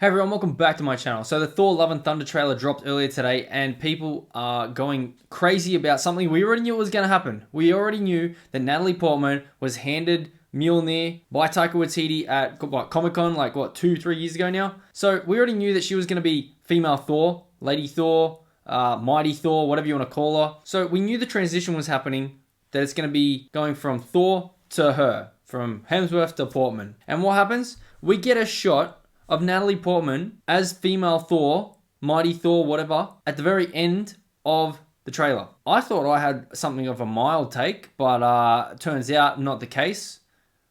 Hey everyone, welcome back to my channel. So the Thor Love and Thunder trailer dropped earlier today and people are going crazy about something we already knew was going to happen. We already knew that Natalie Portman was handed Mjolnir by Taika Waititi at Comic-Con 2-3 years ago now. So we already knew that she was going to be female Thor, Lady Thor, Mighty Thor, whatever you want to call her. So we knew the transition was happening, that it's going to be going from Thor to her, from Hemsworth to Portman. And what happens? We get a shot of Natalie Portman as female Thor, Mighty Thor, whatever, at the very end of the trailer. I thought I had something of a mild take, but turns out not the case.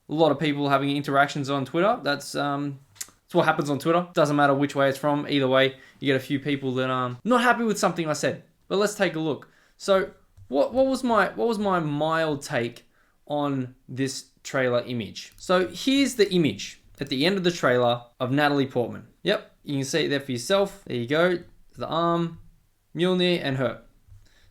A lot of people having interactions on Twitter. That's what happens on Twitter. Doesn't matter which way it's from. Either way, you get a few people that are not happy with something I said. But let's take a look. So what was my mild take on this trailer image? So here's the image at the end of the trailer of Natalie Portman. Yep, you can see it there for yourself. There you go. The arm, Mjolnir, and her.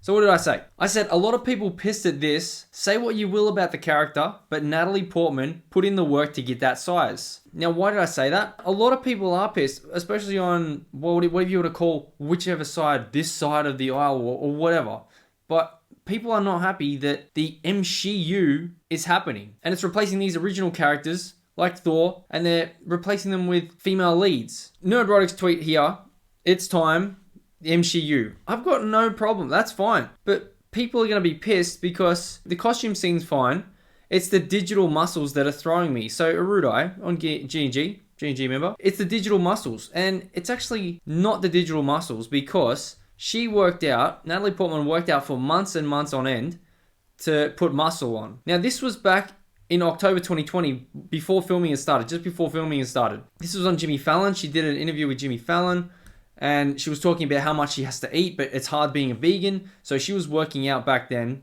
So what did I say? I said a lot of people pissed at this. Say what you will about the character, but Natalie Portman put in the work to get that size. Now, why did I say that? A lot of people are pissed, especially on whatever you want to call whichever side, this side of the aisle or whatever. But people are not happy that the MCU is happening. And it's replacing these original characters like Thor, and they're replacing them with female leads. Nerdrotic's tweet here, it's time, the MCU. I've got no problem, that's fine. But people are going to be pissed because the costume scene's fine. It's the digital muscles that are throwing me. So Arudai on G&G member, it's the digital muscles. And it's actually not the digital muscles because she worked out, Natalie Portman worked out for months and months on end to put muscle on. Now this was back in October 2020, before filming had started, just before filming had started. This was on Jimmy Fallon. She did an interview with Jimmy Fallon, and she was talking about how much she has to eat, but it's hard being a vegan. So she was working out back then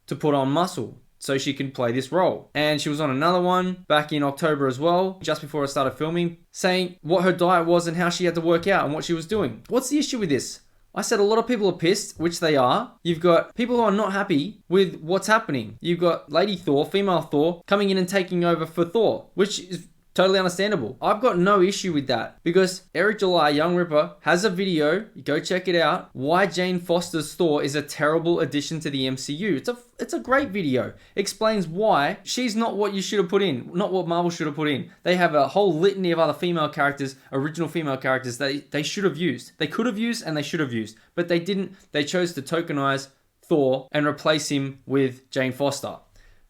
to put on muscle so she can play this role. And she was on another one back in October as well, just before I started filming, saying what her diet was and how she had to work out and what she was doing. What's the issue with this? I said a lot of people are pissed, which they are. You've got people who are not happy with what's happening. You've got Lady Thor, female Thor, coming in and taking over for Thor, which is totally understandable. I've got no issue with that because Eric July, Young Ripper, has a video, go check it out, why Jane Foster's Thor is a terrible addition to the MCU. It's a great video. Explains why she's not what you should have put in, not what Marvel should have put in. They have a whole litany of other female characters, original female characters that they should have used. They could have used and they should have used, but they didn't. They chose to tokenize Thor and replace him with Jane Foster.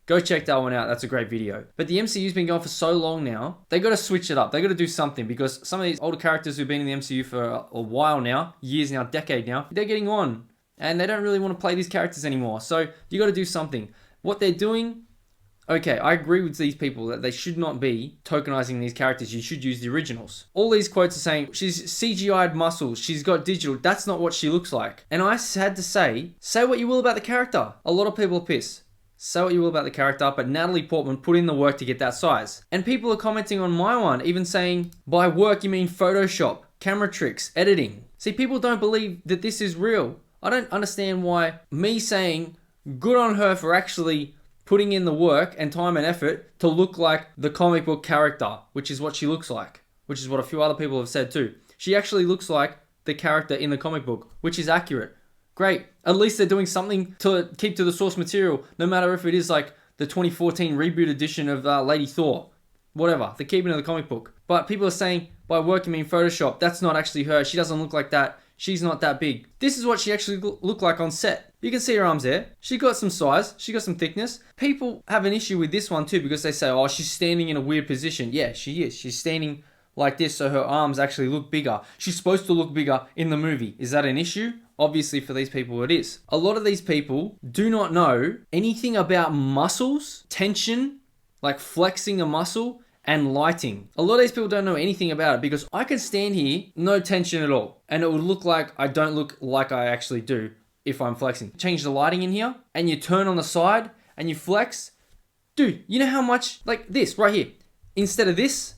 Go check that one out. That's a great video. But the MCU's been going for so long now. They got to switch it up. They got to do something because some of these older characters who've been in the MCU for a while now, years now, decade now, they're getting on and they don't really want to play these characters anymore. So you got to do something. What they're doing, okay, I agree with these people that they should not be tokenizing these characters. You should use the originals. All these quotes are saying she's CGI'd muscles. She's got digital. That's not what she looks like. And I had to say what you will about the character. A lot of people are pissed. Say what you will about the character, but Natalie Portman put in the work to get that size. And people are commenting on my one, even saying, by work you mean Photoshop, camera tricks, editing. See, people don't believe that this is real. I don't understand why me saying good on her for actually putting in the work and time and effort to look like the comic book character, which is what she looks like, which is what a few other people have said too. She actually looks like the character in the comic book, which is accurate. Great. At least they're doing something to keep to the source material, no matter if it is like the 2014 reboot edition of Lady Thor. Whatever. They're keeping it in the comic book. But people are saying, by work you mean Photoshop. That's not actually her. She doesn't look like that. She's not that big. This is what she actually looked like on set. You can see her arms there. She got some size. She got some thickness. People have an issue with this one too because they say, oh, she's standing in a weird position. Yeah, she is. She's standing like this so her arms actually look bigger. She's supposed to look bigger in the movie. Is that an issue? Obviously for these people it is. A lot of these people do not know anything about muscles, tension, like flexing a muscle, and lighting. A lot of these people don't know anything about it because I can stand here, no tension at all, and it would look like I don't look like I actually do if I'm flexing. Change the lighting in here, and you turn on the side, and you flex. Dude, you know how much, like this right here, instead of this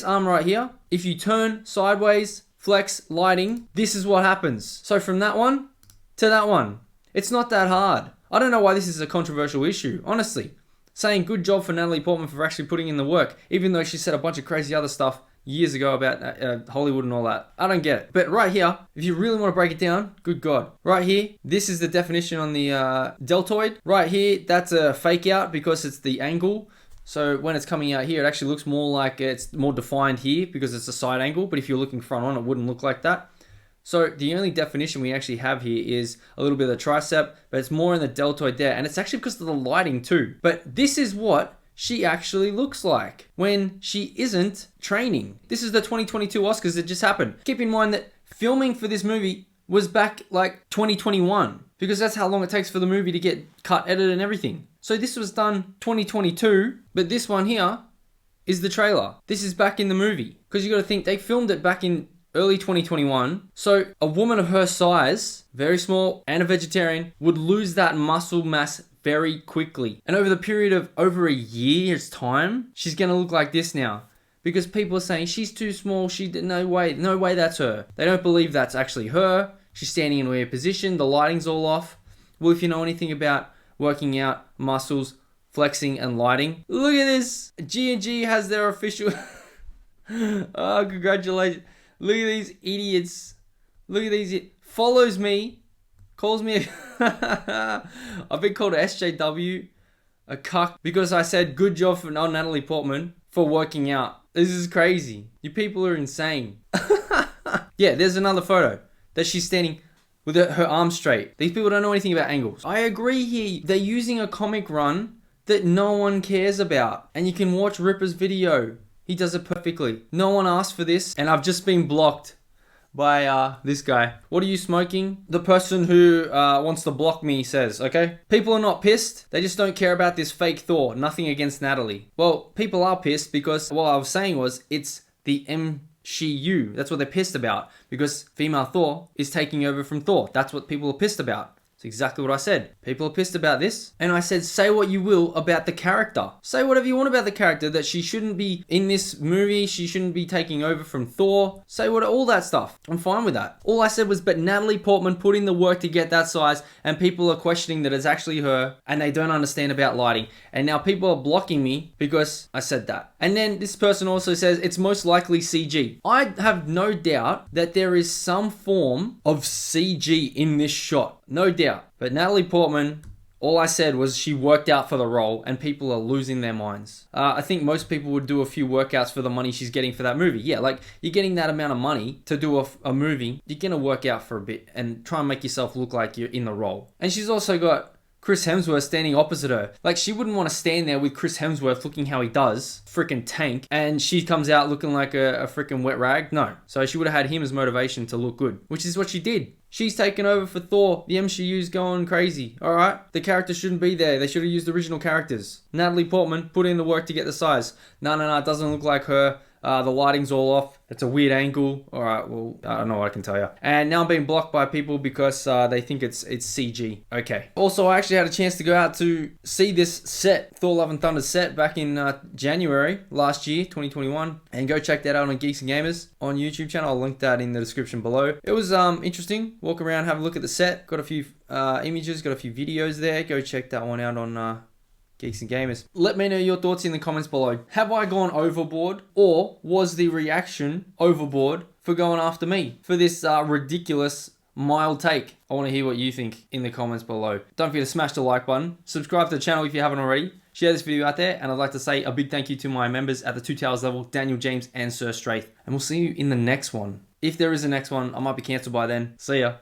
arm right here, if you turn sideways, flex, lighting, this is what happens. So from that one to that one, it's not that hard. I don't know why this is a controversial issue, honestly. Saying good job for Natalie Portman for actually putting in the work, even though she said a bunch of crazy other stuff years ago about Hollywood and all that. I don't get it. But right here, if you really want to break it down, good God. Right here, this is the definition on the deltoid. Right here, that's a fake out because it's the angle. So when it's coming out here, it actually looks more like it's more defined here because it's a side angle. But if you're looking front on, it wouldn't look like that. So the only definition we actually have here is a little bit of the tricep, but it's more in the deltoid there. And it's actually because of the lighting too. But this is what she actually looks like when she isn't training. This is the 2022 Oscars that just happened. Keep in mind that filming for this movie was back like 2021 because that's how long it takes for the movie to get cut, edited and everything. So this was done 2022, but this one here is the trailer. This is back in the movie because you got to think they filmed it back in early 2021. So a woman of her size, very small and a vegetarian, would lose that muscle mass very quickly. And over the period of over a year's time, she's going to look like this now. Because people are saying she's too small, no way that's her. They don't believe that's actually her. She's standing in a weird position, the lighting's all off. Well, if you know anything about working out, muscles, flexing and lighting, look at this. G&G has their official... Oh, congratulations. Look at these idiots. Look at these. Follows me. Calls me. I've been called a SJW. A cuck. Because I said good job for Natalie Portman for working out. This is crazy. You people are insane. Yeah, there's another photo. That she's standing with her arms straight. These people don't know anything about angles. I agree here. They're using a comic run that no one cares about. And you can watch Ripper's video. He does it perfectly. No one asked for this, and I've just been blocked by this guy. What are you smoking? The person who wants to block me says, okay? People are not pissed. They just don't care about this fake Thor. Nothing against Natalie. Well, people are pissed because what I was saying was it's the MCU. That's what they're pissed about because female Thor is taking over from Thor. That's what people are pissed about. It's exactly what I said. People are pissed about this. And I said, say what you will about the character. Say whatever you want about the character, that she shouldn't be in this movie. She shouldn't be taking over from Thor. Say all that stuff. I'm fine with that. All I said was, but Natalie Portman put in the work to get that size and people are questioning that it's actually her and they don't understand about lighting. And now people are blocking me because I said that. And then this person also says it's most likely CG. I have no doubt that there is some form of CG in this shot. No doubt. But Natalie Portman, all I said was she worked out for the role and people are losing their minds. I think most people would do a few workouts for the money she's getting for that movie. Yeah, like you're getting that amount of money to do a movie. You're going to work out for a bit and try and make yourself look like you're in the role. And she's also got Chris Hemsworth standing opposite her. Like she wouldn't want to stand there with Chris Hemsworth looking how he does, freaking tank, and she comes out looking like a freaking wet rag. No. So she would have had him as motivation to look good, which is what she did. She's taken over for Thor. The MCU's going crazy. Alright? The character shouldn't be there. They should have used original characters. Natalie Portman put in the work to get the size. No, it doesn't look like her. The lighting's all off. It's a weird angle. Alright, well, I don't know what I can tell you. And now I'm being blocked by people because they think it's CG. Okay. Also, I actually had a chance to go out to see this set, Thor Love and Thunder set, back in January last year, 2021. And go check that out on Geeks and Gamers on YouTube channel. I'll link that in the description below. It was interesting. Walk around, have a look at the set. Got a few images, got a few videos there. Go check that one out on Geeks and Gamers. Let me know your thoughts in the comments below. Have I gone overboard, or was the reaction overboard for going after me for this ridiculous mild take? I want to hear what you think in the comments below. Don't forget to smash the like button. Subscribe to the channel if you haven't already. Share this video out there, and I'd like to say a big thank you to my members at the 2 Towers level, DanielJames and Straith. And we'll see you in the next one. If there is a next one, I might be cancelled by then. See ya.